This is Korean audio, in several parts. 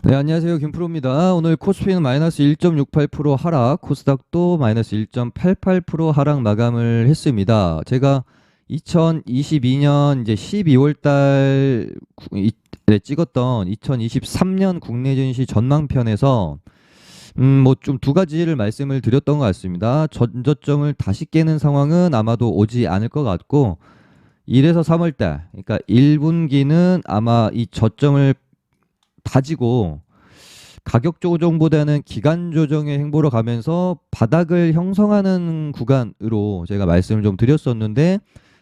네, 안녕하세요. 김프로입니다. 오늘 코스피는 마이너스 1.68% 하락, 코스닥도 마이너스 1.88% 하락 마감을 했습니다. 제가 2022년 이제 12월 달 찍었던 2023년 국내 증시 전망편에서 뭐 좀 두 가지를 말씀을 드렸던 것 같습니다. 전저점을 다시 깨는 상황은 아마도 오지 않을 것 같고 1에서 3월 달, 그러니까 1분기는 아마 이 저점을 다지고 가격 조정보다는 기간 조정의 행보로 가면서 바닥을 형성하는 구간으로 제가 말씀을 좀 드렸었는데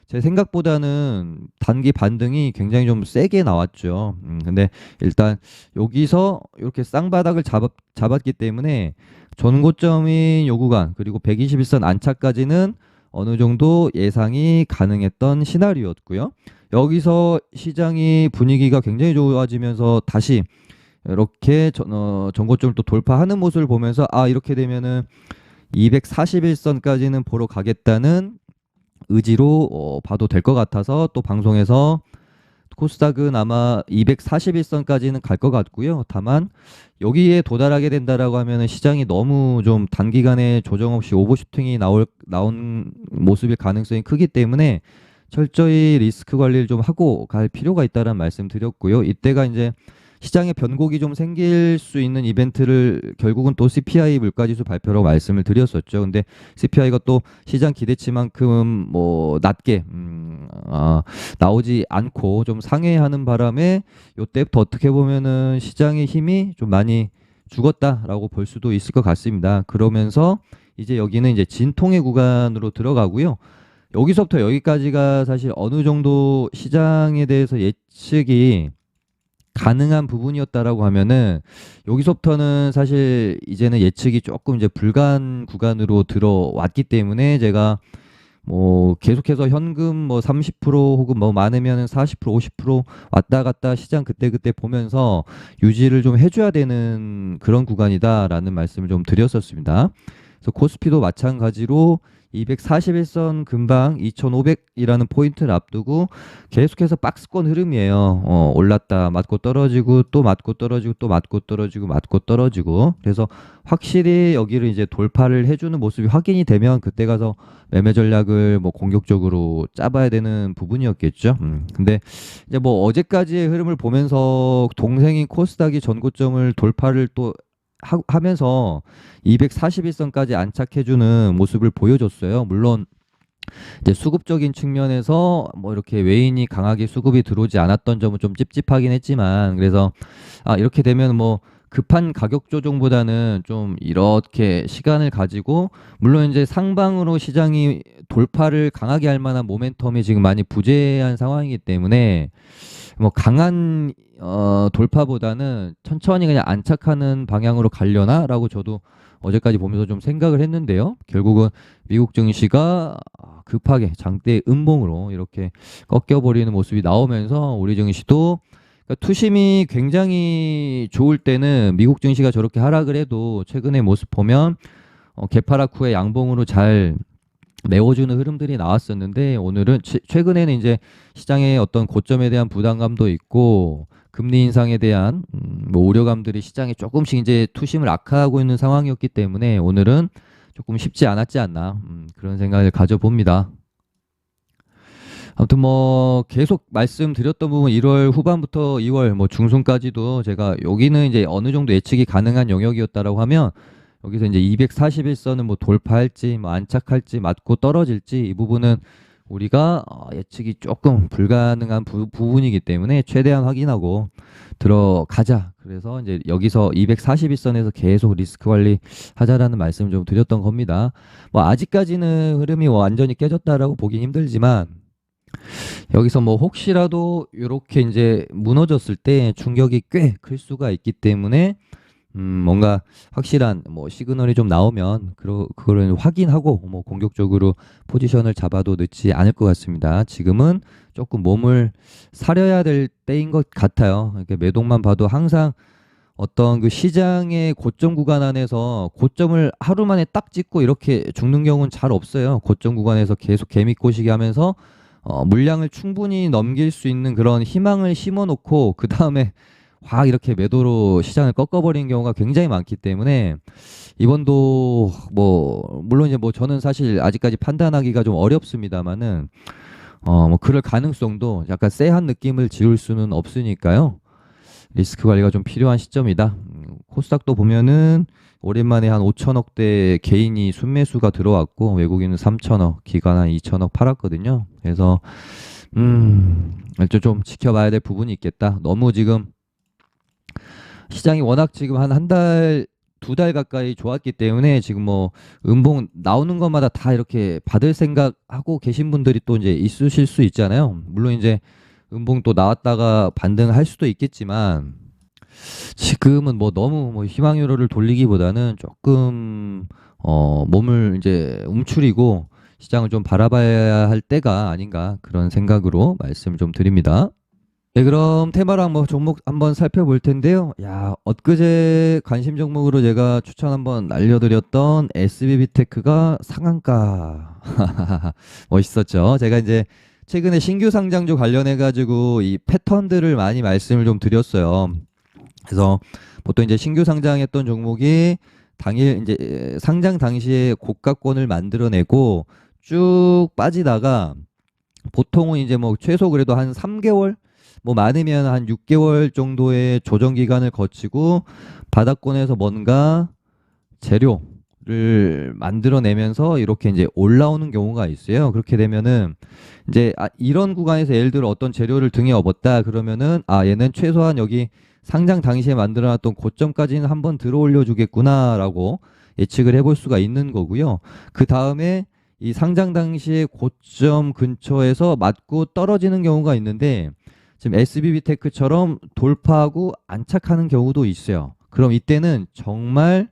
제 생각보다는 단기 반등이 굉장히 좀 세게 나왔죠. 근데 일단 여기서 이렇게 쌍바닥을 잡았기 때문에 전고점인 요 구간 그리고 121선 안착까지는 어느 정도 예상이 가능했던 시나리오였고요. 여기서 시장이 분위기가 굉장히 좋아지면서 다시 이렇게 전고점을 또 돌파하는 모습을 보면서 이렇게 되면은 241선까지는 보러 가겠다는 의지로 봐도 될 것 같아서 또 방송에서 코스닥은 아마 241선까지는 갈 것 같고요. 다만 여기에 도달하게 된다라고 하면은 시장이 너무 좀 단기간에 조정 없이 오버슈팅이 나온 모습일 가능성이 크기 때문에 철저히 리스크 관리를 좀 하고 갈 필요가 있다는 말씀 드렸고요. 이때가 이제 시장에 변곡이 좀 생길 수 있는 이벤트를 결국은 또 CPI 물가지수 발표라고 말씀을 드렸었죠. 근데 CPI가 또 시장 기대치만큼 뭐 낮게 나오지 않고 좀 상회하는 바람에 요때부터 어떻게 보면은 시장의 힘이 좀 많이 죽었다라고 볼 수도 있을 것 같습니다. 그러면서 이제 여기는 이제 진통의 구간으로 들어가고요. 여기서부터 여기까지가 사실 어느 정도 시장에 대해서 예측이 가능한 부분이었다라고 하면은 여기서부터는 사실 이제는 예측이 조금 이제 불가한 구간으로 들어왔기 때문에 제가 뭐 계속해서 현금 뭐 30% 혹은 뭐 많으면은 40% 50% 왔다 갔다 시장 그때그때 보면서 유지를 좀 해줘야 되는 그런 구간이다라는 말씀을 좀 드렸었습니다. 그래서 코스피도 마찬가지로 241선 근방 2500이라는 포인트를 앞두고 계속해서 박스권 흐름이에요. 올랐다 맞고 떨어지고 또 맞고 떨어지고 또 맞고 떨어지고 맞고 떨어지고 그래서 확실히 여기를 이제 돌파를 해주는 모습이 확인이 되면 그때 가서 매매 전략을 뭐 공격적으로 짜봐야 되는 부분이었겠죠. 근데 이제 뭐 어제까지의 흐름을 보면서 동생인 코스닥이 전고점을 돌파를 또 하면서 241선까지 안착해주는 모습을 보여줬어요. 물론 이제 수급적인 측면에서 뭐 이렇게 외인이 강하게 수급이 들어오지 않았던 점은 좀 찝찝하긴 했지만 그래서 이렇게 되면 뭐 급한 가격 조정보다는 좀 이렇게 시간을 가지고 물론 이제 상방으로 시장이 돌파를 강하게 할 만한 모멘텀이 지금 많이 부재한 상황이기 때문에 뭐 강한 돌파보다는 천천히 그냥 안착하는 방향으로 가려나라고 저도 어제까지 보면서 좀 생각을 했는데요. 결국은 미국 증시가 급하게 장대 음봉으로 이렇게 꺾여버리는 모습이 나오면서 우리 증시도 그러니까 투심이 굉장히 좋을 때는 미국 증시가 저렇게 하락을 해도 최근의 모습 보면 개파락 후에 양봉으로 잘 메워주는 흐름들이 나왔었는데 오늘은 최근에는 이제 시장의 어떤 고점에 대한 부담감도 있고 금리 인상에 대한 뭐 우려감들이 시장에 조금씩 이제 투심을 악화하고 있는 상황이었기 때문에 오늘은 조금 쉽지 않았지 않나 그런 생각을 가져봅니다. 아무튼 뭐 계속 말씀드렸던 부분 1월 후반부터 2월 뭐 중순까지도 제가 여기는 이제 어느 정도 예측이 가능한 영역이었다라고 하면 여기서 이제 241선을 뭐 돌파할지 뭐 안착할지 맞고 떨어질지 이 부분은 우리가 예측이 조금 불가능한 부분이기 때문에 최대한 확인하고 들어가자. 그래서 이제 여기서 241선에서 계속 리스크 관리 하자라는 말씀을 좀 드렸던 겁니다. 뭐 아직까지는 흐름이 완전히 깨졌다라고 보긴 힘들지만 여기서 뭐 혹시라도 이렇게 이제 무너졌을 때 충격이 꽤 클 수가 있기 때문에 뭔가 확실한 뭐 시그널이 좀 나오면 그거를 확인하고 뭐 공격적으로 포지션을 잡아도 늦지 않을 것 같습니다. 지금은 조금 몸을 사려야 될 때인 것 같아요. 이렇게 매동만 봐도 항상 어떤 그 시장의 고점 구간 안에서 고점을 하루 만에 딱 찍고 이렇게 죽는 경우는 잘 없어요. 고점 구간에서 계속 개미꼬시기 하면서 물량을 충분히 넘길 수 있는 그런 희망을 심어 놓고 그 다음에 확 이렇게 매도로 시장을 꺾어버리는 경우가 굉장히 많기 때문에 이번도 뭐 물론 이제 뭐 저는 사실 아직까지 판단하기가 좀 어렵습니다만은 뭐 그럴 가능성도 약간 쎄한 느낌을 지울 수는 없으니까요. 리스크 관리가 좀 필요한 시점이다. 코스닥도 보면은 오랜만에 한 5천억대 개인이 순매수가 들어왔고 외국인은 3천억, 기관 한 2천억 팔았거든요. 그래서 좀 지켜봐야 될 부분이 있겠다. 너무 지금 시장이 워낙 지금 한 달, 두 달 가까이 좋았기 때문에 지금 뭐 음봉 나오는 것마다 다 이렇게 받을 생각하고 계신 분들이 또 이제 있으실 수 있잖아요. 물론 이제 음봉 또 나왔다가 반등할 수도 있겠지만 지금은 뭐 너무 뭐 희망유로를 돌리기보다는 조금 몸을 이제 움츠리고 시장을 좀 바라봐야 할 때가 아닌가 그런 생각으로 말씀 좀 드립니다. 네, 그럼 테마랑 뭐 종목 한번 살펴볼 텐데요. 야, 엊그제 관심 종목으로 제가 추천 한번 알려드렸던 SBB테크가 상한가. 멋있었죠. 제가 이제 최근에 신규 상장주 관련해 가지고 이 패턴들을 많이 말씀을 좀 드렸어요. 그래서 보통 이제 신규 상장했던 종목이 당일 이제 상장 당시에 고가권을 만들어내고 쭉 빠지다가 보통은 이제 뭐 최소 그래도 한 3개월 뭐 많으면 한 6개월 정도의 조정 기간을 거치고 바닥권에서 뭔가 재료를 만들어내면서 이렇게 이제 올라오는 경우가 있어요. 그렇게 되면은 이제 이런 구간에서 예를 들어 어떤 재료를 등에 업었다 그러면은 얘는 최소한 여기 상장 당시에 만들어놨던 고점까지는 한번 들어 올려주겠구나라고 예측을 해볼 수가 있는 거고요. 그 다음에 이 상장 당시에 고점 근처에서 맞고 떨어지는 경우가 있는데 지금 SBB테크처럼 돌파하고 안착하는 경우도 있어요. 그럼 이때는 정말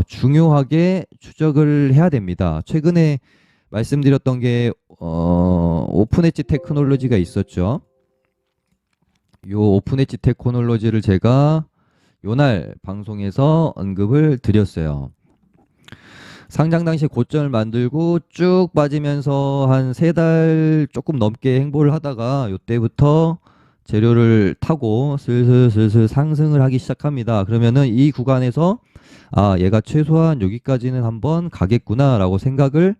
중요하게 추적을 해야 됩니다. 최근에 말씀드렸던 게 오픈 엣지 테크놀로지가 있었죠. 요 오픈 엣지 테크놀로지를 제가 요날 방송에서 언급을 드렸어요. 상장 당시 고점을 만들고 쭉 빠지면서 한 3달 조금 넘게 행보를 하다가 요때부터 재료를 타고 슬슬 상승을 하기 시작합니다. 그러면은 이 구간에서 얘가 최소한 여기까지는 한번 가겠구나라고 생각을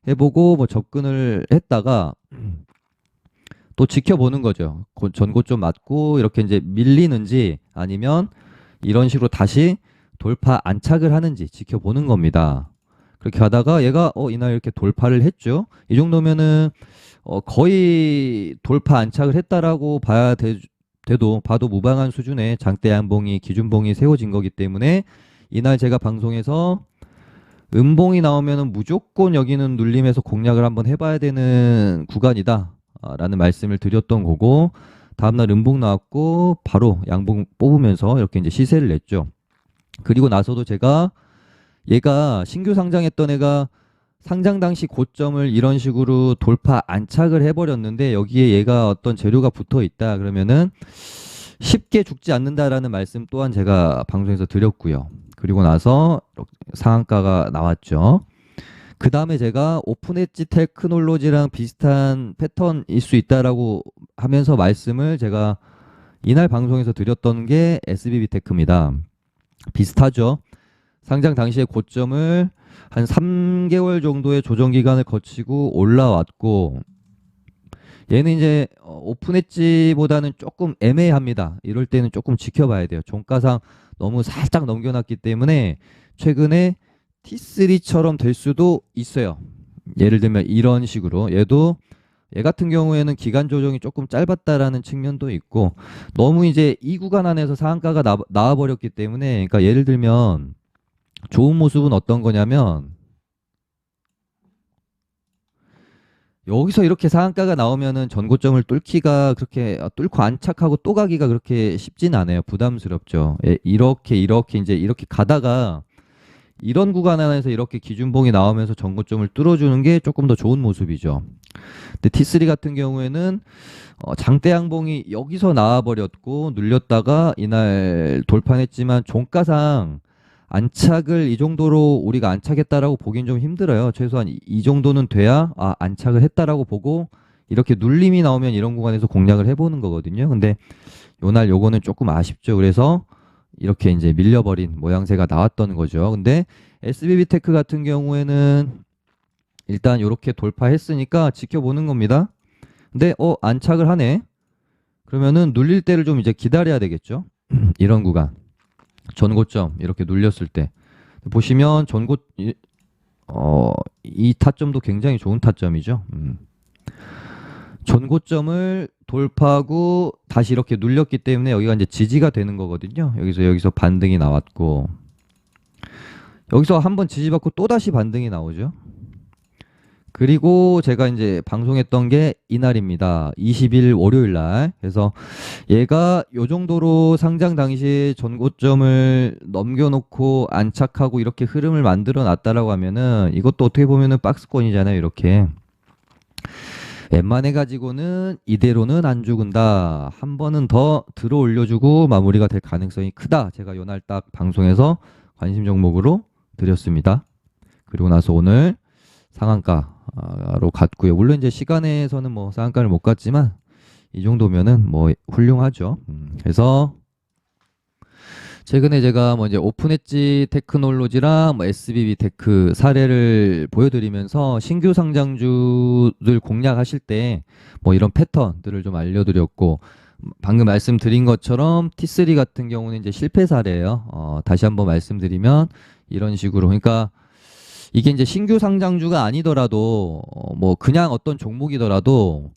해보고 뭐 접근을 했다가 또 지켜보는 거죠. 전고점 맞고 이렇게 이제 밀리는지 아니면 이런 식으로 다시 돌파 안착을 하는지 지켜보는 겁니다. 그렇게 하다가 얘가 이날 이렇게 돌파를 했죠. 이 정도면은 거의 돌파 안착을 했다라고 봐도 무방한 수준의 장대 양봉이 기준봉이 세워진 거기 때문에 이날 제가 방송에서 음봉이 나오면은 무조건 여기는 눌림에서 공략을 한번 해봐야 되는 구간이다 라는 말씀을 드렸던 거고 다음날 음봉 나왔고 바로 양봉 뽑으면서 이렇게 이제 시세를 냈죠. 그리고 나서도 제가 얘가 신규 상장했던 애가 상장 당시 고점을 이런 식으로 돌파 안착을 해버렸는데 여기에 얘가 어떤 재료가 붙어 있다 그러면은 쉽게 죽지 않는다라는 말씀 또한 제가 방송에서 드렸고요. 그리고 나서 상한가가 나왔죠. 그 다음에 제가 오픈 엣지 테크놀로지랑 비슷한 패턴일 수 있다라고 하면서 말씀을 제가 이날 방송에서 드렸던 게 SBB테크입니다. 비슷하죠. 상장 당시의 고점을 한 3개월 정도의 조정 기간을 거치고 올라왔고 얘는 이제 오픈 엣지보다는 조금 애매합니다. 이럴 때는 조금 지켜봐야 돼요. 종가상 너무 살짝 넘겨놨기 때문에 최근에 T3처럼 될 수도 있어요. 예를 들면 이런 식으로 얘 같은 경우에는 기간 조정이 조금 짧았다라는 측면도 있고 너무 이제 이 구간 안에서 상한가가 나와버렸기 때문에 그러니까 예를 들면 좋은 모습은 어떤 거냐면 여기서 이렇게 상한가가 나오면은 전고점을 뚫기가 그렇게 뚫고 안착하고 또 가기가 그렇게 쉽진 않아요. 부담스럽죠. 이렇게 이제 이렇게 가다가 이런 구간 안에서 이렇게 기준봉이 나오면서 전고점을 뚫어주는 게 조금 더 좋은 모습이죠. 근데 T3 같은 경우에는 장대 양봉이 여기서 나와버렸고 눌렸다가 이날 돌파했지만 종가상 안착을 이 정도로 우리가 안착했다라고 보긴 좀 힘들어요. 최소한 이 정도는 돼야 안착을 했다라고 보고 이렇게 눌림이 나오면 이런 구간에서 공략을 해보는 거거든요. 근데 요날 요거는 조금 아쉽죠. 그래서 이렇게 이제 밀려버린 모양새가 나왔던 거죠. 근데 SBB테크 같은 경우에는 일단 이렇게 돌파했으니까 지켜보는 겁니다. 근데 안착을 하네. 그러면은 눌릴 때를 좀 이제 기다려야 되겠죠. 이런 구간. 전고점 이렇게 눌렸을 때 보시면 이 타점도 굉장히 좋은 타점이죠. 전고점을 돌파하고 다시 이렇게 눌렸기 때문에 여기가 이제 지지가 되는 거거든요. 여기서 반등이 나왔고 여기서 한번 지지받고 또 다시 반등이 나오죠. 그리고 제가 이제 방송했던 게 이날입니다. 20일 월요일 날. 그래서 얘가 요 정도로 상장 당시에 전고점을 넘겨놓고 안착하고 이렇게 흐름을 만들어 놨다라고 하면은 이것도 어떻게 보면은 박스권이잖아요. 이렇게. 웬만해 가지고는 이대로는 안 죽은다. 한 번은 더 들어 올려주고 마무리가 될 가능성이 크다. 제가 요날 딱 방송에서 관심 종목으로 드렸습니다. 그리고 나서 오늘 상한가로 갔고요. 물론 이제 시간에서는 뭐 상한가를 못 갔지만 이 정도면은 뭐 훌륭하죠. 그래서 최근에 제가 뭐 이제 오픈엣지 테크놀로지랑 뭐 SBB 테크 사례를 보여드리면서 신규 상장주들 공략하실 때 뭐 이런 패턴들을 좀 알려드렸고 방금 말씀드린 것처럼 T3 같은 경우는 이제 실패 사례예요. 다시 한번 말씀드리면 이런 식으로 그러니까 이게 이제 신규 상장주가 아니더라도 뭐 그냥 어떤 종목이더라도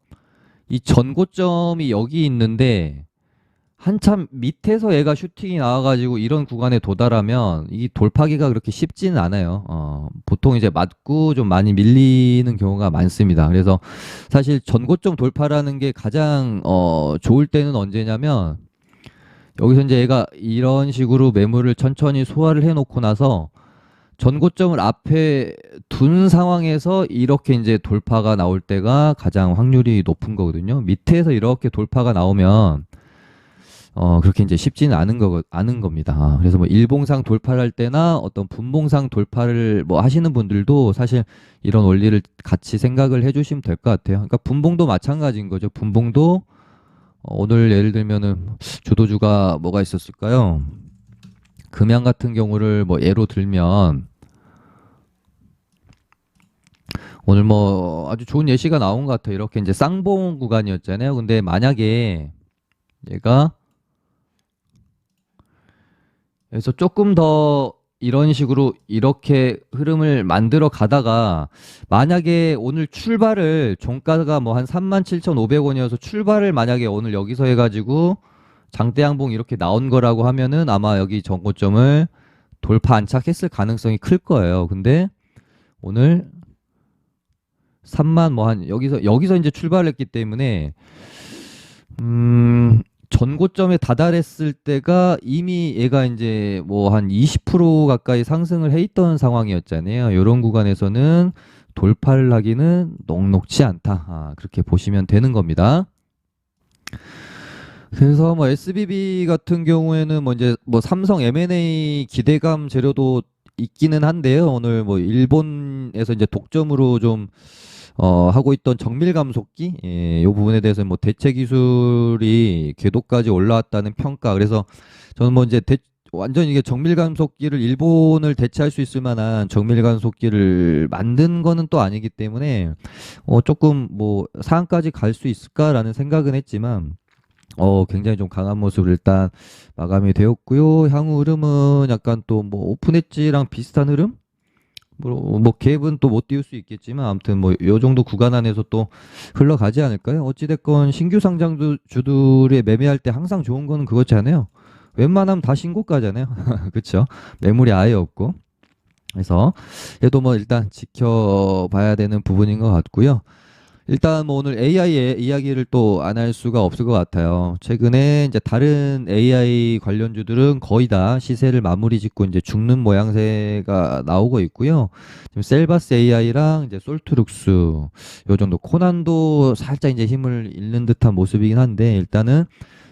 이 전고점이 여기 있는데 한참 밑에서 얘가 슈팅이 나와가지고 이런 구간에 도달하면 이 돌파기가 그렇게 쉽지는 않아요. 보통 이제 맞고 좀 많이 밀리는 경우가 많습니다. 그래서 사실 전고점 돌파라는 게 가장 좋을 때는 언제냐면 여기서 이제 얘가 이런 식으로 매물을 천천히 소화를 해놓고 나서 전고점을 앞에 둔 상황에서 이렇게 이제 돌파가 나올 때가 가장 확률이 높은 거거든요. 밑에서 이렇게 돌파가 나오면 그렇게 이제 쉽지는 않은 겁니다. 그래서 뭐 일봉상 돌파를 할 때나 어떤 분봉상 돌파를 뭐 하시는 분들도 사실 이런 원리를 같이 생각을 해주시면 될 것 같아요. 그러니까 분봉도 마찬가지인 거죠. 분봉도 오늘 예를 들면은 주도주가 뭐가 있었을까요? 금양 같은 경우를 뭐 예로 들면 오늘 뭐 아주 좋은 예시가 나온 것 같아요. 이렇게 이제 쌍봉 구간이었잖아요. 근데 만약에 얘가 그래서 조금 더 이런 식으로 이렇게 흐름을 만들어 가다가 만약에 오늘 출발을 종가가 뭐 한 37,500원이어서 출발을 만약에 오늘 여기서 해가지고 장대 양봉 이렇게 나온 거라고 하면은 아마 여기 전고점을 돌파 안착했을 가능성이 클 거예요. 근데 오늘 3만 뭐 한 여기서 이제 출발을 했기 때문에 전고점에 다다랐을 때가 이미 얘가 이제 뭐 한 20% 가까이 상승을 해 있던 상황이었잖아요. 이런 구간에서는 돌파를 하기는 녹록지 않다. 그렇게 보시면 되는 겁니다. 그래서 뭐 SBB 같은 경우에는 뭐 이제 뭐 삼성 M&A 기대감 재료도 있기는 한데요. 오늘 뭐 일본에서 이제 독점으로 좀 하고 있던 정밀 감속기, 이 부분에 대해서 뭐 대체 기술이 궤도까지 올라왔다는 평가. 그래서 저는 뭐 이제 완전 이게 정밀 감속기를 일본을 대체할 수 있을 만한 정밀 감속기를 만든 거는 또 아니기 때문에 조금 뭐 상한까지 갈 수 있을까라는 생각은 했지만 굉장히 좀 강한 모습으로 일단 마감이 되었고요. 향후 흐름은 약간 또 뭐 오픈 엣지랑 비슷한 흐름? 뭐 갭은 또 못 띄울 수 있겠지만 아무튼 뭐 요 정도 구간 안에서 또 흘러가지 않을까요? 어찌됐건 신규 상장주들이 매매할 때 항상 좋은 거는 그거잖아요. 웬만하면 다 신고가잖아요. 그렇죠? 매물이 아예 없고. 그래서 얘도 뭐 일단 지켜봐야 되는 부분인 것 같고요. 일단 뭐 오늘 AI의 이야기를 또 안 할 수가 없을 것 같아요. 최근에 이제 다른 AI 관련주들은 거의 다 시세를 마무리 짓고 이제 죽는 모양새가 나오고 있고요. 지금 셀바스 AI랑 이제 솔트룩스 요 정도 코난도 살짝 이제 힘을 잃는 듯한 모습이긴 한데 일단은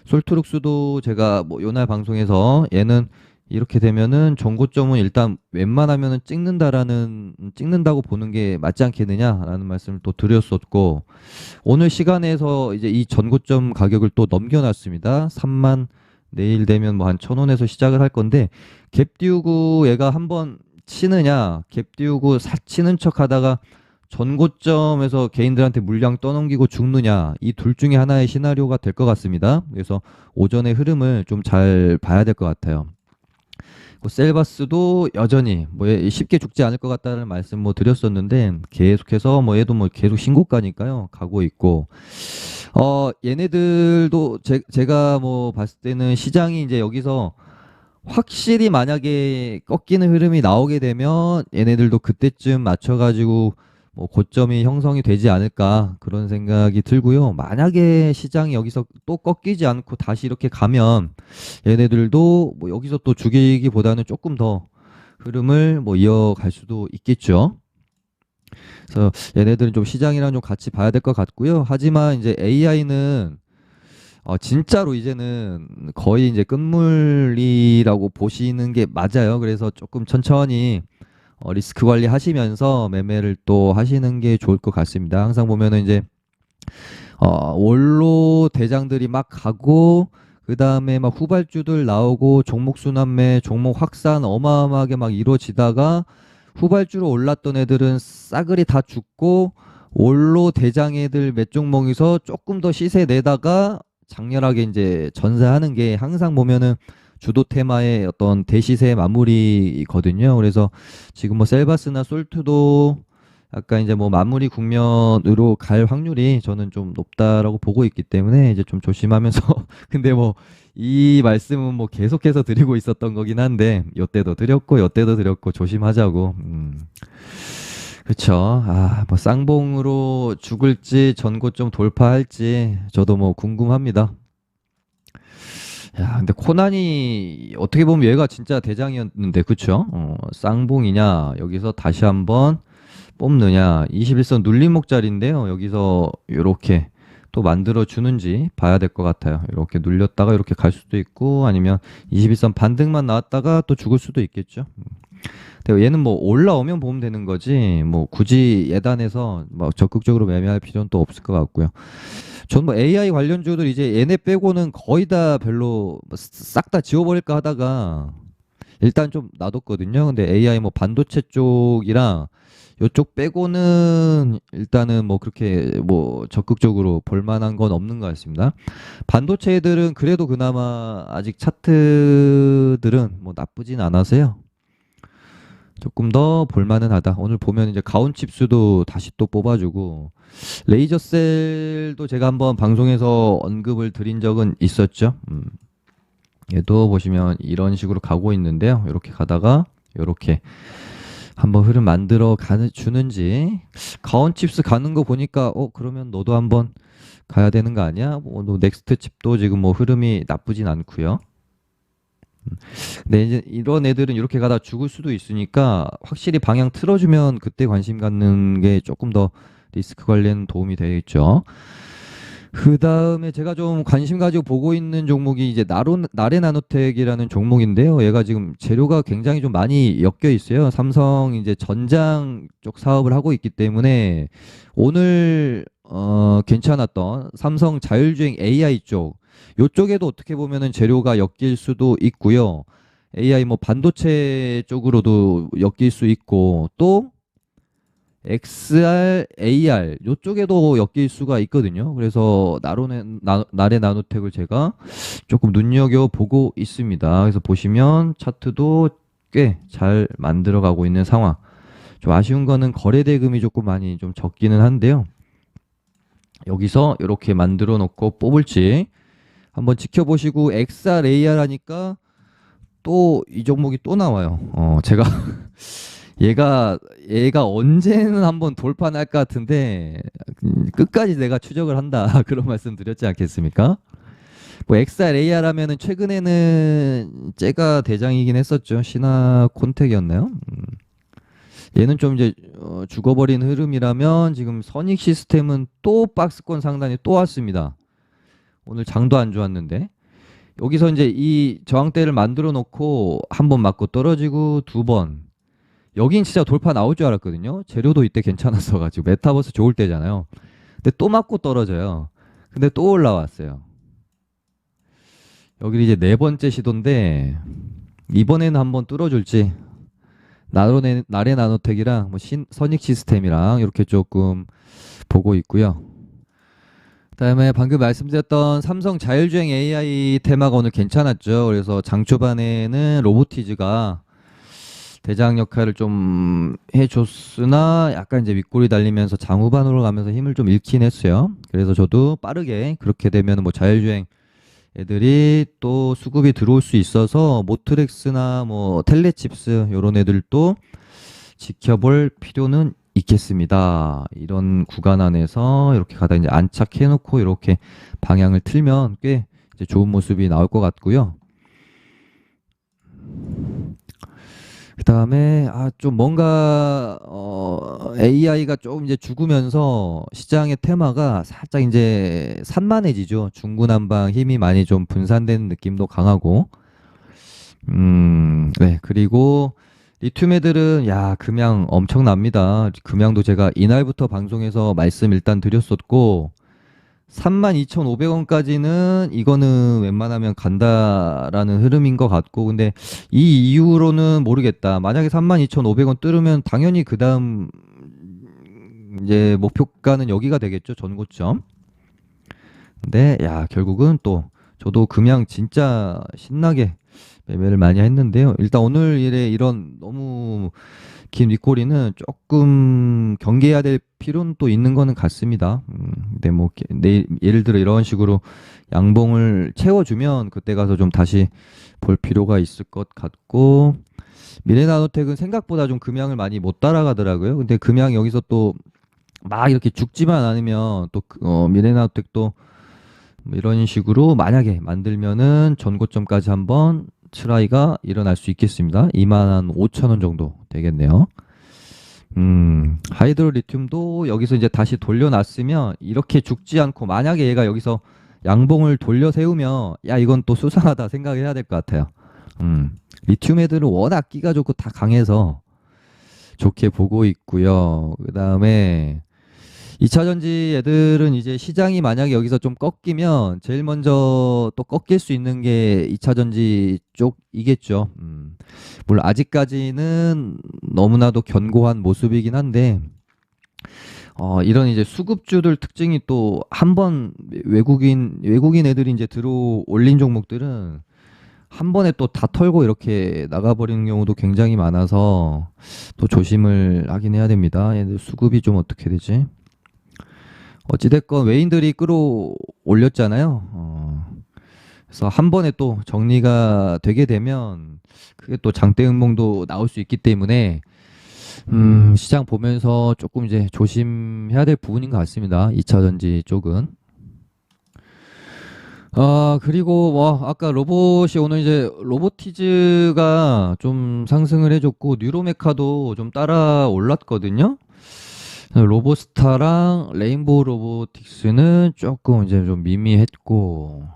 솔트룩스도 제가 뭐 요날 방송에서 얘는 이렇게 되면은 전고점은 일단 웬만하면은 찍는다고 보는 게 맞지 않겠느냐라는 말씀을 또 드렸었고, 오늘 시간에서 이제 이 전고점 가격을 또 넘겨놨습니다. 3만, 내일 되면 뭐 한 1,000원에서 시작을 할 건데, 갭 띄우고 얘가 한번 치느냐, 갭 띄우고 치는 척 하다가 전고점에서 개인들한테 물량 떠넘기고 죽느냐, 이 둘 중에 하나의 시나리오가 될 것 같습니다. 그래서 오전의 흐름을 좀 잘 봐야 될 것 같아요. 셀바스도 여전히 뭐 쉽게 죽지 않을 것 같다는 말씀 뭐 드렸었는데, 계속해서 뭐 얘도 뭐 계속 신고가니까요 가고 있고, 얘네들도 제가 뭐 봤을 때는 시장이 이제 여기서 확실히 만약에 꺾이는 흐름이 나오게 되면 얘네들도 그때쯤 맞춰가지고 뭐 고점이 형성이 되지 않을까, 그런 생각이 들고요. 만약에 시장이 여기서 또 꺾이지 않고 다시 이렇게 가면 얘네들도 뭐 여기서 또 죽이기보다는 조금 더 흐름을 뭐 이어갈 수도 있겠죠. 그래서 얘네들은 좀 시장이랑 좀 같이 봐야 될 것 같고요. 하지만 이제 AI는 진짜로 이제는 거의 이제 끝물이라고 보시는 게 맞아요. 그래서 조금 천천히 리스크 관리 하시면서 매매를 또 하시는 게 좋을 것 같습니다. 항상 보면은 이제 원로 대장들이 막 가고, 그 다음에 막 후발주들 나오고, 종목 순환매, 종목 확산 어마어마하게 막 이루어지다가 후발주로 올랐던 애들은 싸그리 다 죽고, 원로 대장 애들 몇 종목에서 조금 더 시세 내다가 장렬하게 이제 전사하는 게 항상 보면은 주도 테마의 어떤 대시세 마무리거든요. 그래서 지금 뭐 셀바스나 솔트도 약간 이제 뭐 마무리 국면으로 갈 확률이 저는 좀 높다라고 보고 있기 때문에 이제 좀 조심하면서 근데 뭐 이 말씀은 뭐 계속해서 드리고 있었던 거긴 한데, 요때도 드렸고 조심하자고. 그쵸. 뭐 쌍봉으로 죽을지 전고점 돌파할지 저도 뭐 궁금합니다. 야, 근데 코난이 어떻게 보면 얘가 진짜 대장이었는데, 그쵸? 쌍봉이냐, 여기서 다시 한번 뽑느냐, 21선 눌림목자리인데요. 여기서 이렇게 또 만들어 주는지 봐야 될 것 같아요. 이렇게 눌렸다가 이렇게 갈 수도 있고, 아니면 21선 반등만 나왔다가 또 죽을 수도 있겠죠. 근데 얘는 뭐 올라오면 보면 되는 거지, 뭐 굳이 예단해서 뭐 적극적으로 매매할 필요는 또 없을 것 같고요. 전 뭐 AI 관련주들 이제 얘네 빼고는 거의 다 별로 싹 다 지워버릴까 하다가 일단 좀 놔뒀거든요. 근데 AI 뭐 반도체 쪽이랑 요쪽 빼고는 일단은 뭐 그렇게 뭐 적극적으로 볼 만한 건 없는 것 같습니다. 반도체 애들은 그래도 그나마 아직 차트들은 뭐 나쁘진 않아서요. 조금 더 볼만은 하다. 오늘 보면 이제 가온칩스도 다시 또 뽑아주고, 레이저셀도 제가 한번 방송에서 언급을 드린 적은 있었죠. 얘도 보시면 이런 식으로 가고 있는데요. 이렇게 가다가 이렇게 한번 흐름 만들어 주는지, 가온칩스 가는 거 보니까 그러면 너도 한번 가야 되는 거 아니야? 뭐 넥스트 칩도 지금 뭐 흐름이 나쁘진 않고요. 근데 이제 이런 애들은 이렇게 가다 죽을 수도 있으니까 확실히 방향 틀어주면 그때 관심 갖는 게 조금 더 리스크 관리에는 도움이 되겠죠. 그 다음에 제가 좀 관심 가지고 보고 있는 종목이 이제 나레 나노텍이라는 종목인데요. 얘가 지금 재료가 굉장히 좀 많이 엮여 있어요. 삼성 이제 전장 쪽 사업을 하고 있기 때문에 오늘 괜찮았던 삼성 자율주행 AI 쪽, 요쪽에도 어떻게 보면은 재료가 엮일 수도 있고요. AI 뭐 반도체 쪽으로도 엮일 수 있고, 또 XR, AR 요쪽에도 엮일 수가 있거든요. 그래서 나레 나노텍을 제가 조금 눈여겨 보고 있습니다. 그래서 보시면 차트도 꽤 잘 만들어가고 있는 상황. 좀 아쉬운 거는 거래 대금이 조금 많이 좀 적기는 한데요. 여기서 이렇게 만들어 놓고 뽑을지 한번 지켜보시고, XR, AR 하니까 또 이 종목이 또 나와요. 제가 얘가 언제는 한번 돌파할 것 같은데 끝까지 내가 추적을 한다 그런 말씀 드렸지 않겠습니까? 뭐 XR, AR 하면은 최근에는 쟤가 대장이긴 했었죠. 신화콘텍이었나요? 얘는 좀 이제 죽어버린 흐름이라면, 지금 선익 시스템은 또 박스권 상단에 또 왔습니다. 오늘 장도 안 좋았는데 여기서 이제 이 저항대를 만들어 놓고 한 번 맞고 떨어지고 두 번. 여긴 진짜 돌파 나올 줄 알았거든요. 재료도 이때 괜찮았어가지고 메타버스 좋을 때잖아요. 근데 또 맞고 떨어져요. 근데 또 올라왔어요. 여기 이제 네 번째 시도인데 이번에는 한번 뚫어줄지. 나레 나노텍이랑 뭐 선익 시스템이랑 이렇게 조금 보고 있고요. 그다음에 방금 말씀드렸던 삼성 자율주행 AI 테마가 오늘 괜찮았죠. 그래서 장 초반에는 로보티즈가 대장 역할을 좀 해줬으나 약간 이제 윗골이 달리면서 장후반으로 가면서 힘을 좀 잃긴 했어요. 그래서 저도 빠르게 그렇게 되면 뭐 자율주행 애들이 또 수급이 들어올 수 있어서 모트렉스나 뭐 텔레칩스 요런 애들도 지켜볼 필요는 있겠습니다. 이런 구간 안에서 이렇게 가다 이제 안착해 놓고 이렇게 방향을 틀면 꽤 이제 좋은 모습이 나올 것 같고요. 그다음에 좀 뭔가 AI가 좀 이제 죽으면서 시장의 테마가 살짝 이제 산만해지죠. 중구난방 힘이 많이 좀 분산되는 느낌도 강하고. 네. 그리고 리튬 애들은 야, 금양 엄청납니다. 금양도 제가 이날부터 방송에서 말씀 일단 드렸었고 32,500원까지는 이거는 웬만하면 간다라는 흐름인 것 같고, 근데 이 이후로는 모르겠다. 만약에 32,500원 뚫으면 당연히 그 다음 이제 목표가는 여기가 되겠죠. 전고점. 근데 야, 결국은 또 저도 금양 진짜 신나게 매매를 많이 했는데요. 일단 오늘 일에 이런 너무 긴 윗꼬리는 조금 경계해야 될 필요는 또 있는 거는 같습니다. 근데 뭐 내일 예를 들어 이런 식으로 양봉을 채워주면 그때 가서 좀 다시 볼 필요가 있을 것 같고, 미래나노텍은 생각보다 좀 금양을 많이 못 따라가더라고요. 근데 금양 여기서 또 막 이렇게 죽지만 않으면 또 미래나노텍도 뭐 이런 식으로 만약에 만들면은 전고점까지 한번 트라이가 일어날 수 있겠습니다. 25,000원 정도 되겠네요. 하이드로 리튬도 여기서 이제 다시 돌려놨으면 이렇게 죽지 않고, 만약에 얘가 여기서 양봉을 돌려 세우면 야, 이건 또 수상하다 생각해야 될 것 같아요. 리튬 애들은 워낙 끼가 좋고 다 강해서 좋게 보고 있고요. 그 다음에 2차전지 애들은 이제 시장이 만약에 여기서 좀 꺾이면 제일 먼저 또 꺾일 수 있는 게 2차전지 쪽이겠죠. 물론 아직까지는 너무나도 견고한 모습이긴 한데, 이런 이제 수급주들 특징이 또 한 번 외국인 애들이 이제 들어 올린 종목들은 한 번에 또 다 털고 이렇게 나가버리는 경우도 굉장히 많아서 또 조심을 하긴 해야 됩니다. 얘들 수급이 좀 어떻게 되지? 어찌됐건 외인들이 끌어올렸잖아요. 그래서 한 번에 또 정리가 되게 되면 그게 또 장대 음봉도 나올 수 있기 때문에 시장 보면서 조금 이제 조심해야 될 부분인 것 같습니다. 2차 전지 쪽은. 그리고 뭐 아까 로봇이 오늘 이제 로보티즈가 좀 상승을 해줬고 뉴로메카도 좀 따라 올랐거든요. 로보스타랑 레인보우 로보틱스는 조금 이제 좀 미미했고,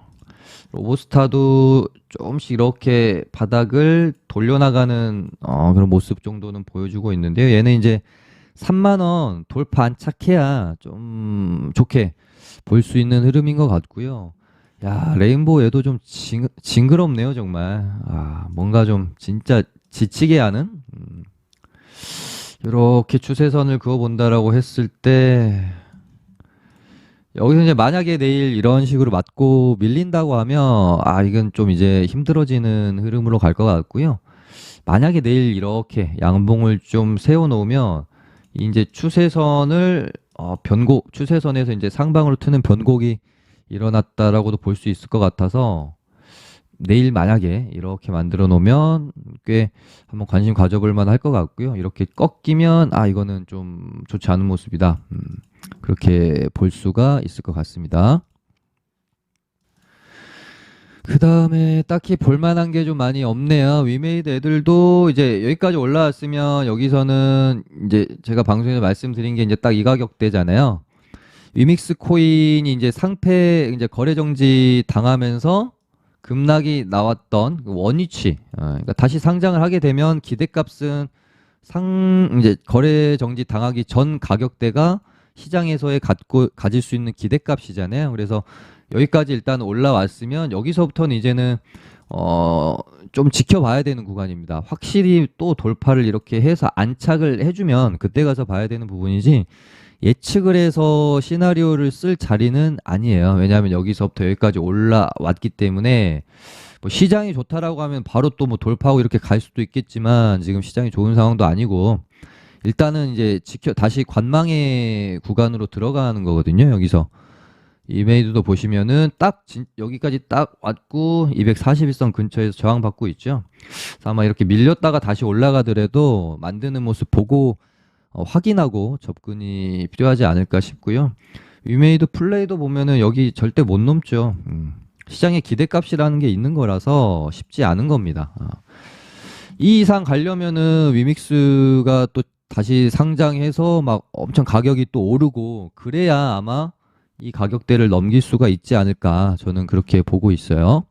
로보스타도 조금씩 이렇게 바닥을 돌려나가는 그런 모습 정도는 보여주고 있는데요. 얘는 이제 3만 원 돌파 안착해야 좀 좋게 볼 수 있는 흐름인 것 같고요. 야, 레인보우 얘도 좀 징그럽네요, 정말. 뭔가 좀 진짜 지치게 하는 이렇게 추세선을 그어본다라고 했을 때, 여기서 이제 만약에 내일 이런 식으로 맞고 밀린다고 하면 이건 좀 이제 힘들어지는 흐름으로 갈 것 같고요. 만약에 내일 이렇게 양봉을 좀 세워놓으면 이제 추세선을 추세선에서 이제 상방으로 트는 변곡이 일어났다라고도 볼 수 있을 것 같아서, 내일 만약에 이렇게 만들어 놓으면 꽤 한번 관심 가져볼 만할 것 같고요. 이렇게 꺾이면 이거는 좀 좋지 않은 모습이다. 그렇게 볼 수가 있을 것 같습니다. 그 다음에 딱히 볼만한 게 좀 많이 없네요. 위메이드 애들도 이제 여기까지 올라왔으면 여기서는 이제 제가 방송에서 말씀드린 게 이제 딱 이 가격대잖아요. 위믹스 코인이 이제 상패 이제 거래 정지 당하면서 급락이 나왔던 그 원위치, 그러니까 다시 상장을 하게 되면 기대값은 이제 거래 정지 당하기 전 가격대가 시장에서의 가질 수 있는 기대값이잖아요. 그래서 여기까지 일단 올라왔으면 여기서부터는 이제는 좀 지켜봐야 되는 구간입니다. 확실히 또 돌파를 이렇게 해서 안착을 해주면 그때 가서 봐야 되는 부분이지, 예측을 해서 시나리오를 쓸 자리는 아니에요. 왜냐하면 여기서부터 여기까지 올라왔기 때문에 뭐 시장이 좋다라고 하면 바로 또 뭐 돌파하고 이렇게 갈 수도 있겠지만 지금 시장이 좋은 상황도 아니고, 일단은 이제 다시 관망의 구간으로 들어가는 거거든요. 여기서 이메이드도 보시면은 여기까지 딱 왔고 241선 근처에서 저항받고 있죠. 그래서 아마 이렇게 밀렸다가 다시 올라가더라도 만드는 모습 보고 확인하고 접근이 필요하지 않을까 싶고요. 이메이드 플레이도 보면은 여기 절대 못 넘죠. 시장의 기대값이라는 게 있는 거라서 쉽지 않은 겁니다. 이 이상 가려면은 위믹스가 또 다시 상장해서 막 엄청 가격이 또 오르고 그래야 아마 이 가격대를 넘길 수가 있지 않을까, 저는 그렇게 보고 있어요.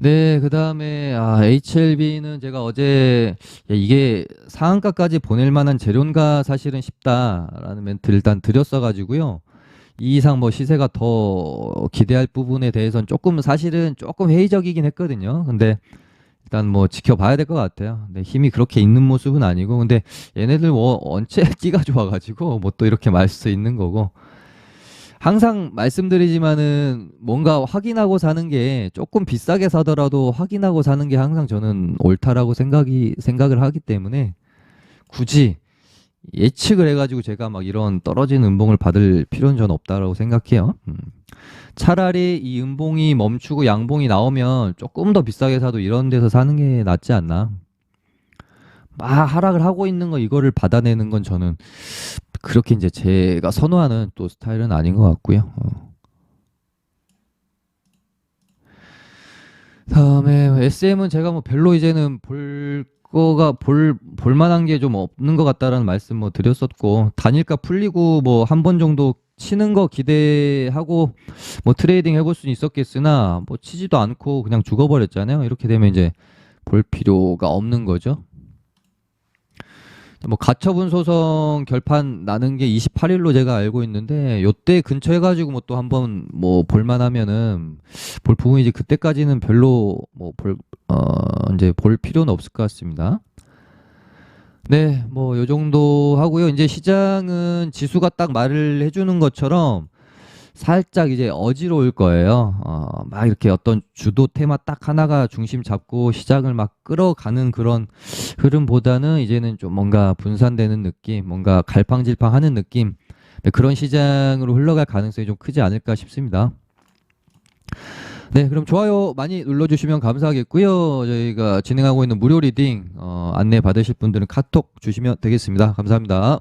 네, 그 다음에 HLB는 제가 어제 이게 상한가까지 보낼 만한 재료인가 사실은 싶다라는 멘트 일단 드렸어가지고요. 이 이상 뭐 시세가 더 기대할 부분에 대해서는 사실은 조금 회의적이긴 했거든요. 근데 일단 뭐 지켜봐야 될 것 같아요. 근데 힘이 그렇게 있는 모습은 아니고, 근데 얘네들 뭐 원체 끼가 좋아가지고 뭐 또 이렇게 말 수 있는 거고, 항상 말씀드리지만은 뭔가 확인하고 사는 게 조금 비싸게 사더라도 확인하고 사는 게 항상 저는 옳다라고 생각을 하기 때문에 굳이 예측을 해가지고 제가 막 이런 떨어진 음봉을 받을 필요는 저는 없다라고 생각해요. 차라리 이 음봉이 멈추고 양봉이 나오면 조금 더 비싸게 사도 이런 데서 사는 게 낫지 않나. 막 하락을 하고 있는 거 이거를 받아내는 건 저는 그렇게 이제 제가 선호하는 또 스타일은 아닌 것 같고요. 다음에 SM은 제가 뭐 별로 이제는 볼 만한 게 좀 없는 것 같다라는 말씀 뭐 드렸었고, 단일가 풀리고 뭐 한 번 정도 치는 거 기대하고 뭐 트레이딩 해볼 수는 있었겠으나 뭐 치지도 않고 그냥 죽어버렸잖아요. 이렇게 되면 이제 볼 필요가 없는 거죠. 뭐 가처분 소송 결판 나는 게 28일로 제가 알고 있는데, 요때 근처 해가지고 뭐 또 한번 뭐 볼만하면은 볼 부분이지, 그때까지는 별로 이제 볼 필요는 없을 것 같습니다. 네, 뭐 요 정도 하고요. 이제 시장은 지수가 딱 말을 해주는 것처럼 살짝 이제 어지러울 거예요. 막 이렇게 어떤 주도 테마 딱 하나가 중심 잡고 시장을 막 끌어가는 그런 흐름보다는 이제는 좀 뭔가 분산되는 느낌, 뭔가 갈팡질팡하는 느낌, 네, 그런 시장으로 흘러갈 가능성이 좀 크지 않을까 싶습니다. 네, 그럼 좋아요 많이 눌러주시면 감사하겠고요. 저희가 진행하고 있는 무료 리딩 안내 받으실 분들은 카톡 주시면 되겠습니다. 감사합니다.